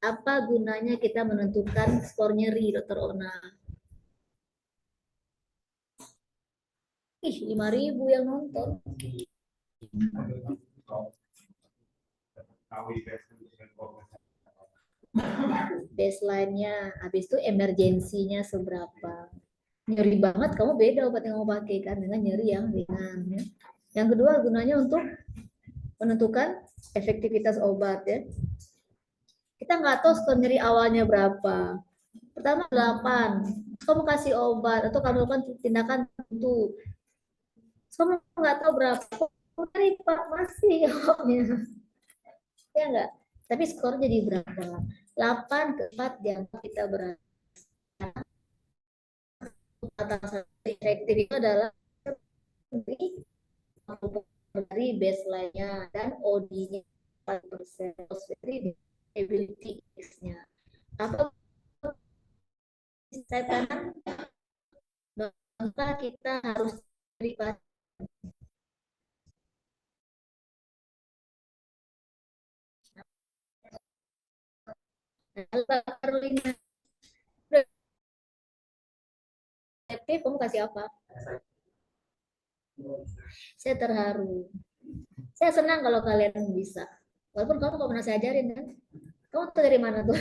apa gunanya kita menentukan skor nyeri, Dokter Ona? Ih, 5.000 yang nonton. Baseline-nya, habis itu emergensinya seberapa. Nyeri banget, kamu beda obat yang kamu pakai kan dengan nyeri yang ringan. Ya. Yang kedua gunanya untuk menentukan efektivitas obat ya. Kita nggak tahu skor nyeri awalnya berapa. Pertama 8, kamu kasih obat atau kamu lakukan tindakan tertentu. Kamu nggak tahu berapa, nyeri Pak masih awalnya. Ya enggak? Tapi skor jadi berapa? 8 ke 4 dianggap kita berada. Batasan efektif itu adalah dari baseline-nya dan OD-nya 4%. Jadi ability X-nya. Atau saya tanam, maka kita harus beri Carolina. Kamu kasih apa? Saya terharu. Saya senang kalau kalian bisa. Walaupun kamu gak pernah saya ajarin kan. Kamu tuh dari mana tuh?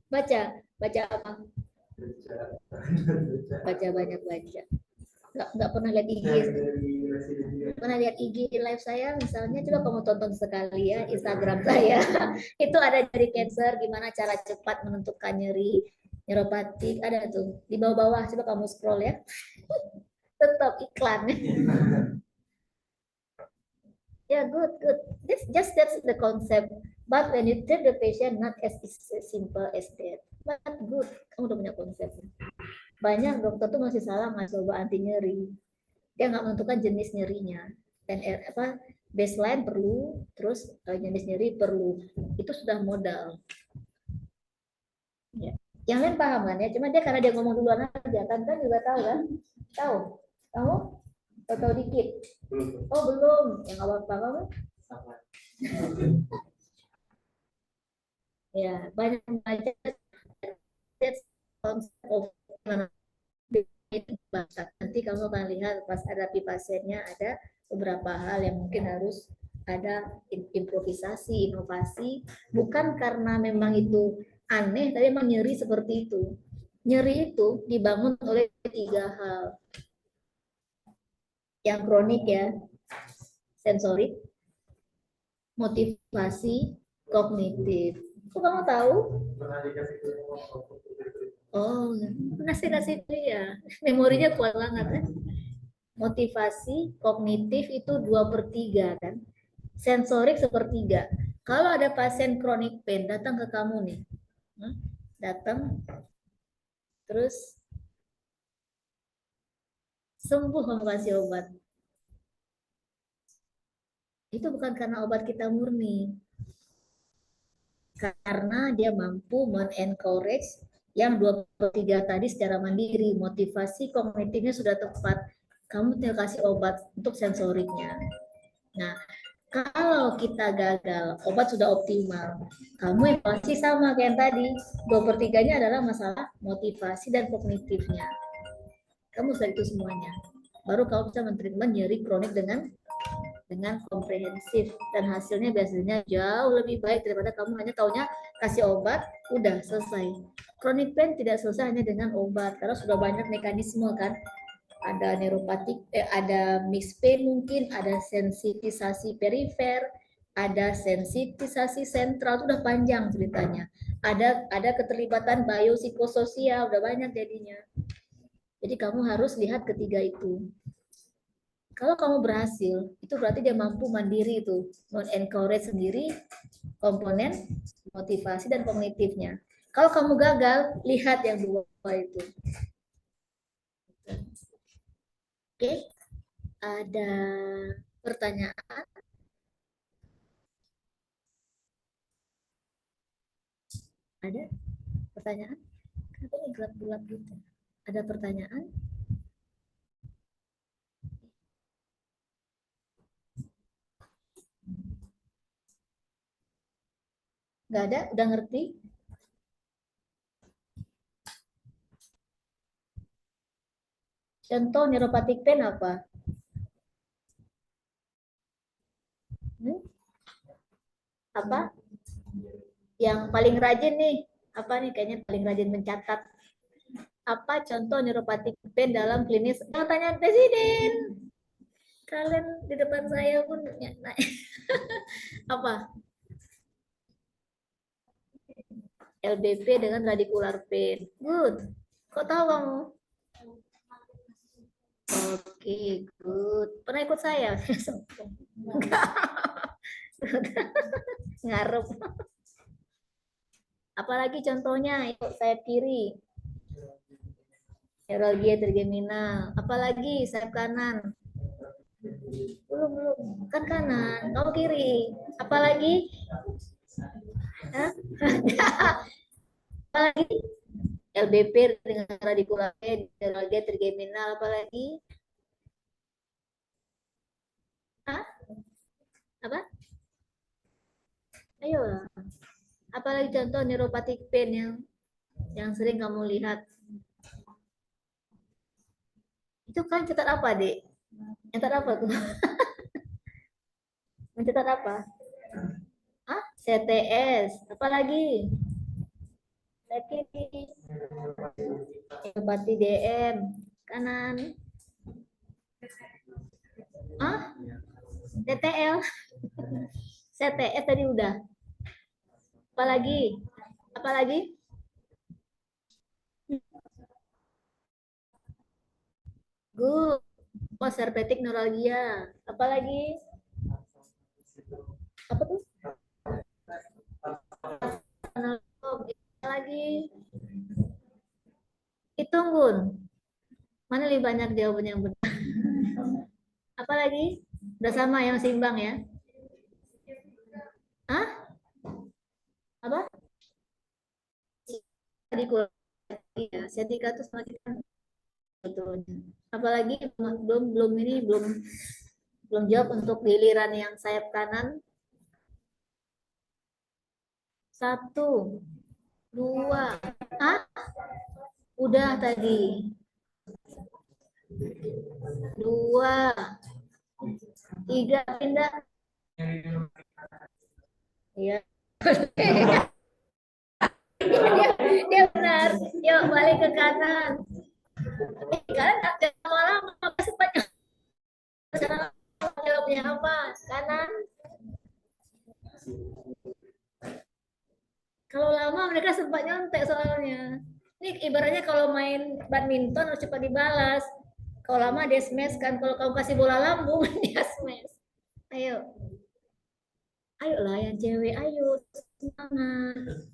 Baca. Baca apa? Baca banyak baca. Nggak pernah lihat IG. Pernah lihat IG live saya misalnya, coba kamu tonton sekali ya Instagram saya. Itu ada dari cancer, gimana cara cepat menentukan nyeri neuropatik, ada tuh di bawah-bawah, coba kamu scroll ya. Tetap iklan. Yeah, good. That's the concept. But when you treat the patient, not as simple as that. But good, kamu udah punya konsep. Banyak dokter tuh masih salah ngasih obat anti nyeri. Dia nggak menentukan jenis nyerinya. Dan baseline perlu, terus jenis nyeri perlu. Itu sudah modal. Ya. Yang lain paham kan ya? Cuma dia karena dia ngomong duluan aja, kan juga tahu kan? Tahu? Kamu? Tahu dikit? Oh belum, ya nggak apa-apa kamu. Ya banyak baca nanti kamu akan lihat pas ada pasiennya ada beberapa hal yang mungkin harus ada improvisasi, inovasi, bukan karena memang itu aneh, tapi memang nyeri seperti itu. Nyeri itu dibangun oleh 3 hal. Yang kronik ya, sensorik, motivasi, kognitif. Kok kamu tahu? Oh, kasih ya. Memorinya kuat banget kan? Motivasi, kognitif itu 2/3 kan? Sensorik 1/3. Kalau ada pasien chronic pain datang ke kamu nih, datang terus sembuh kamu kasih obat. Itu bukan karena obat kita murni, karena dia mampu men-encourage yang 2/3 tadi secara mandiri. Motivasi kognitifnya sudah tepat, kamu tinggal kasih obat untuk sensoriknya. Nah, kalau kita gagal, obat sudah optimal, kamu pasti sama kayak yang tadi, 2/3-nya adalah masalah motivasi dan kognitifnya. Kamu sudah itu semuanya, baru kamu bisa menerima nyeri kronik dengan komprehensif, dan hasilnya biasanya jauh lebih baik daripada kamu hanya taunya kasih obat udah selesai. Chronic pain tidak selesai hanya dengan obat, karena sudah banyak mekanisme kan, ada neuropatik, ada mixed pain mungkin, ada sensitisasi perifer, ada sensitisasi sentral, itu udah panjang ceritanya. Ada keterlibatan biopsikososial, udah banyak jadinya. Jadi kamu harus lihat ketiga itu. Kalau kamu berhasil, itu berarti dia mampu mandiri itu, men-encourage sendiri komponen motivasi dan kognitifnya. Kalau kamu gagal, lihat yang 2 itu. Oke, ada pertanyaan? Ada pertanyaan? Kenapa ini gelap-gelap gitu? Ada pertanyaan? Nggak ada? Udah ngerti? Contoh neuropatik pain apa? Apa? Yang paling rajin nih, apa nih kayaknya paling rajin mencatat. Apa contoh neuropatik pain dalam klinis? Yang tanya presiden. Kalian di depan saya pun apa? LBP dengan radicular pain. Good. Kok tahu kamu? Oke, good. Pernah ikut saya? Ngarep. Apalagi contohnya, ikut sayap kiri. Neuralgia trigeminal. Apalagi sayap kanan. Belum. Kan kanan, kamu kiri. Apalagi? Hah? Apalagi? LBP dengan radicular pain, neuralgia trigeminal, apalagi? Hah? Apa? Ayo. Apalagi contoh neuropatik pain yang sering kamu lihat? Itu kan catat apa, Dek? Catat apa tuh? Mencatat apa? Ah, CTS. Apalagi? Lagi neuropati DM. Kanan. Ah, TTL. CTS tadi udah. Apalagi? Apalagi? Good. Oh, serpetik neuralgia. Apalagi? Apa tuh? Lagi? Hitung, Gun. Mana lebih banyak jawaban yang benar? Apalagi? Udah sama yang seimbang ya? Hah? Apa? Tadi ya, setika itu semakin sebetulnya. Apalagi belum ini belum jawab untuk giliran yang sayap kanan. 1, 2, ah, udah tadi. 2, 3, pindah. Iya. Dia benar. Yuk balik ke kanan. Kalian nggak lama-lama pasti banyak. Sekarang jawabnya apa? Kanan. Kalau lama mereka sempat nyontek soalnya. Ini ibaratnya kalau main badminton harus cepat dibalas. Kalau lama dia smash kan. Kalau kamu kasih bola lambung dia smash. Ayo. Ayolah yang cewek, ayo semangat.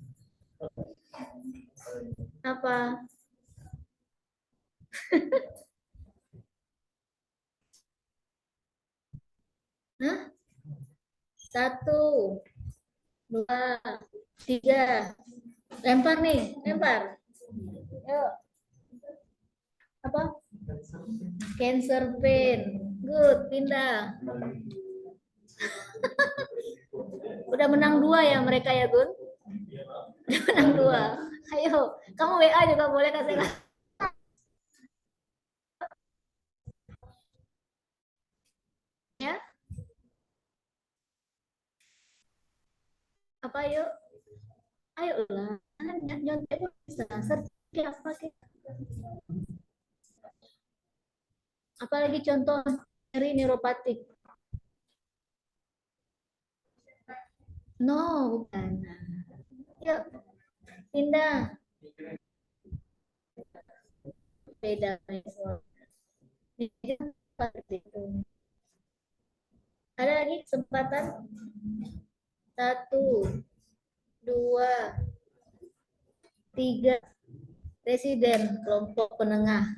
Apa? Hah? 1, 2, 3. Lempar nih, lempar. Yuk. Apa? Cancer pain. Good, pindah. Udah menang 2 ya mereka ya, Gun? Udah menang 2. Ayo, kamu WA juga boleh kasih. Ya. Apa yuk? Ayolah. Nyontek itu bisa. Search apa kita? Apalagi contoh nyeri neuropatik. No, bukan. Yuk, pindah. Beda. Ada lagi kesempatan? 1, 2, 3. Residen kelompok penengah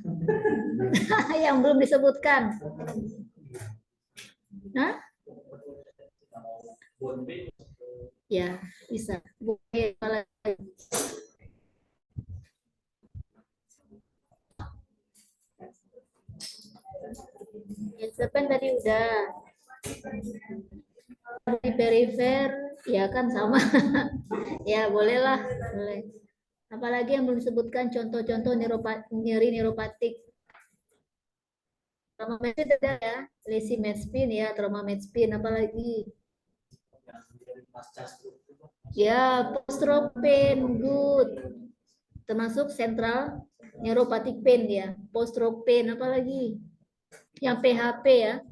yang belum disebutkan. Hah? Ya, bisa. Sepen tadi udah. Di perifer, ya kan sama. Ya, bolehlah. Boleh. Apalagi yang belum disebutkan contoh-contoh nyeri neuropatik. Trauma medspin ada ya, lesi medspin ya, trauma medspin, apalagi? Ya, post-stroke pain, good. Termasuk central neuropathic pain ya, post-stroke pain, apalagi? Yang PHP ya,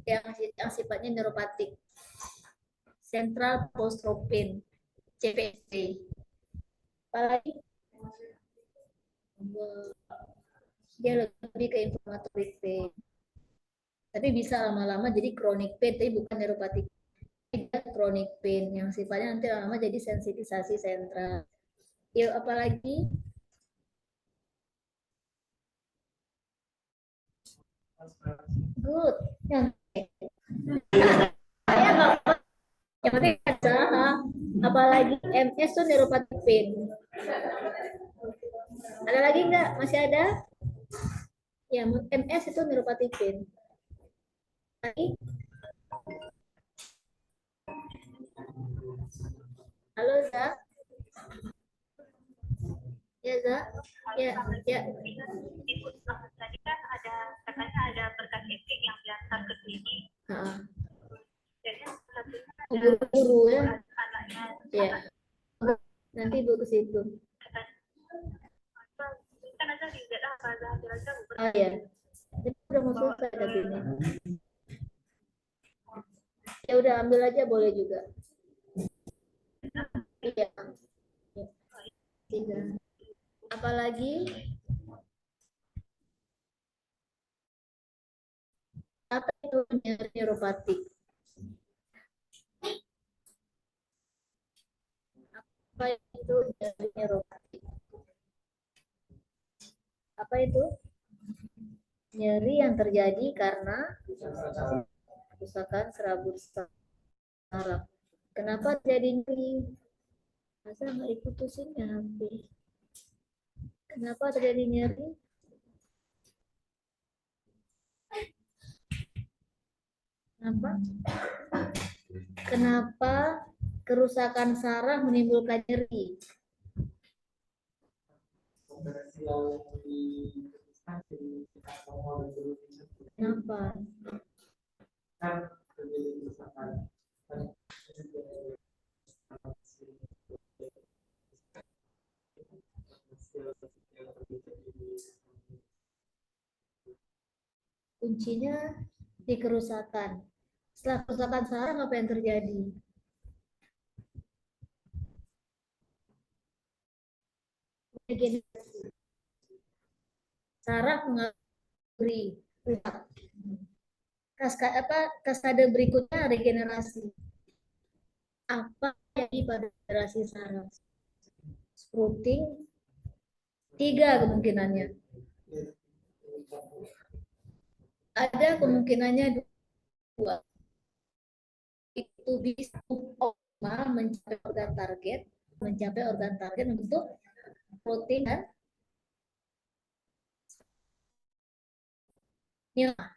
yang sifatnya neuropatik. Central post-stroke pain, CPSP. Apalagi? Dia lebih ke inflammatory pain. Tapi bisa lama-lama jadi chronic pain, tapi bukan neuropatik. Chronic pain yang sifatnya nanti lama jadi sensitisasi sentral. Yuk, apalagi? Good. Yang yang penting baca. Apalagi MS tuh neuropathic pain. Ada lagi nggak? Masih ada? Ya, MS itu neuropathic pain. Lagi? Halo, Za? Ya, Za? Ya, ya.
Tadi kan ada katanya ada berkas etik yang diantar ke sini. Jadi satunya
Guru-guru ya.
anaknya.
Ya. Nanti Ibu ke situ.
Kan aja lihat apa hasil aja.
Oh ya. Ini udah mau selesai tapi ini. Ya udah ambil aja boleh juga. Iya. Tiga. Apalagi? Apa itu neuropatik? Apa itu neuropatik? Apa itu? Nyeri yang terjadi karena kerusakan serabut saraf. Kenapa terjadi nyeri? Masa nggak diputusin ya HP? Kenapa terjadi nyeri? Kenapa? Kenapa kerusakan saraf menimbulkan nyeri? Kenapa? Kuncinya di kerusakan. Setelah kerusakan saraf apa yang terjadi? Saraf mengalami rusak. Kasade berikutnya regenerasi. Apa yang pada regenerasi saraf? Sprouting, 3 kemungkinannya. Ada kemungkinannya 2. Itu bisa mencapai organ target untuk protein dan neuroma.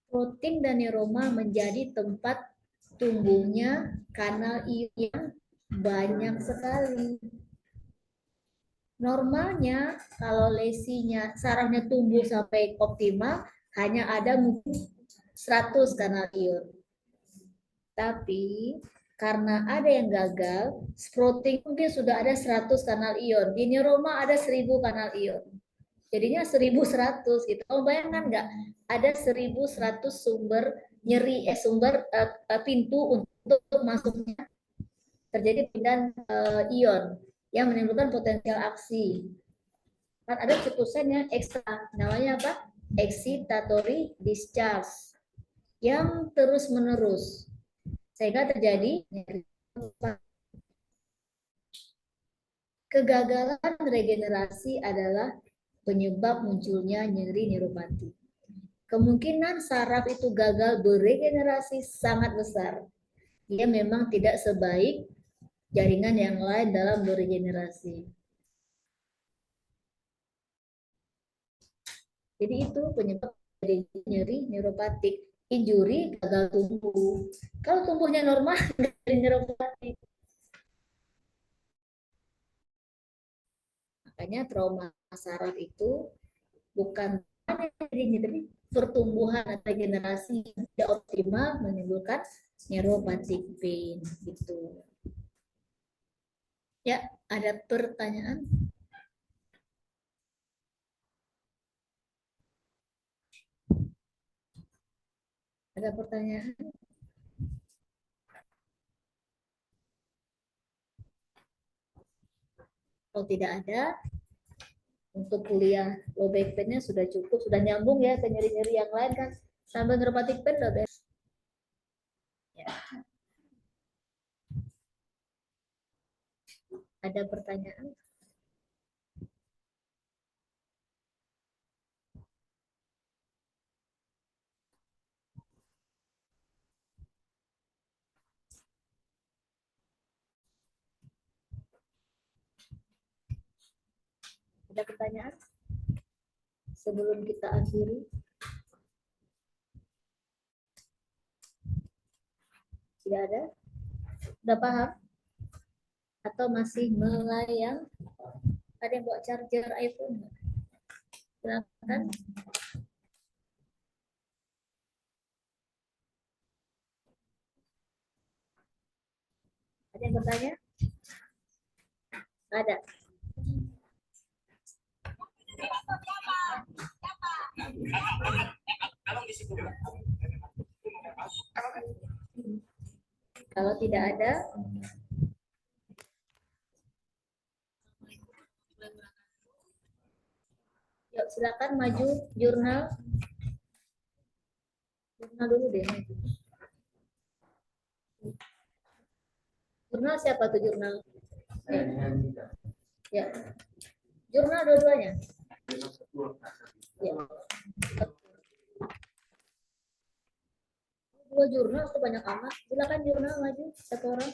Protein dan neuroma menjadi tempat tumbuhnya kanal ion yang banyak sekali. Normalnya kalau lesinya sarafnya tumbuh sampai optimal hanya ada mungkin 100 kanal ion. Tapi karena ada yang gagal, sprouting mungkin sudah ada 100 kanal ion. Di neuroma ada 1000 kanal ion. Jadinya 1100 gitu. Kamu bayangkan nggak? Ada 1100 sumber nyeri, pintu untuk masuknya terjadi pindahan ion yang menimbulkan potensial aksi. Kan ada cetusan yang ekstra, namanya apa? Excitatory discharge yang terus menerus sehingga terjadi kegagalan regenerasi adalah penyebab munculnya nyeri neuropati. Kemungkinan saraf itu gagal beregenerasi sangat besar. Dia memang tidak sebaik jaringan yang lain dalam beregenerasi. Jadi itu penyebab nyeri neuropatik. Injuri gagal tumbuh. Kalau tumbuhnya normal, jadi neuropatik. Makanya trauma saraf itu bukan jadi tapi pertumbuhan atau regenerasi tidak optimal menimbulkan neuropathic pain gitu. Ya, ada pertanyaan? Ada pertanyaan? Kalau tidak ada, untuk kuliah low back pain-nya sudah cukup, sudah nyambung ya ke nyeri-nyeri yang lain kan. Sambil neuropathic pain udah beres. Ya. Ada pertanyaan? Ada pertanyaan? Sebelum kita akhiri. Tidak ada? Sudah paham? Atau masih melayang? Ada yang bawa charger iPhone? Silakan. Ada yang bertanya? Ada. Kalau tidak ada, yuk silakan maju jurnal. Jurnal dulu deh. Jurnal siapa tuh jurnal? Ya. Jurnal dua-duanya. Ya. Dua jurnal itu banyak amat. Silakan jurnal maju satu orang.